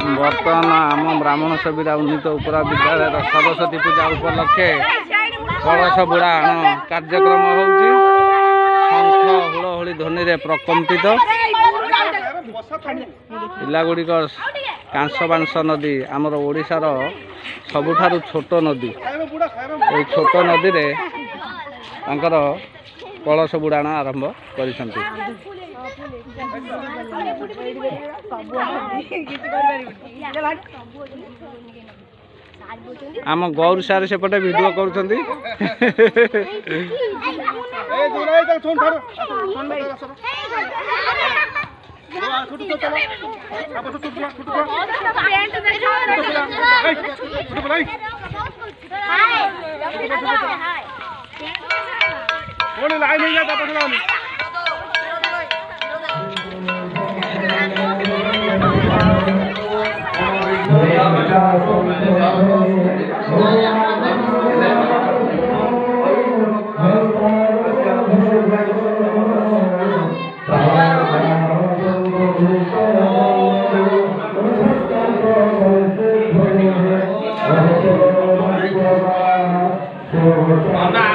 बर्तमान आम ब्राह्मण सभीरा उन्नीत उपरा विद्यालय सरस्वती पूजा उपलक्षे कलश बुड़ाण कार्यक्रम होउची शंख हुलहुली ध्वनि रे प्रकम्पित इलागुड़िक कांसबांस नदी आमर ओडिशार सबुठारु छोट नदी ए छोट नदी रे तांकर कलश बुड़ाण आरंभ करिसंती। आम गौर सार सेपटे वीडियो करुछंती Manda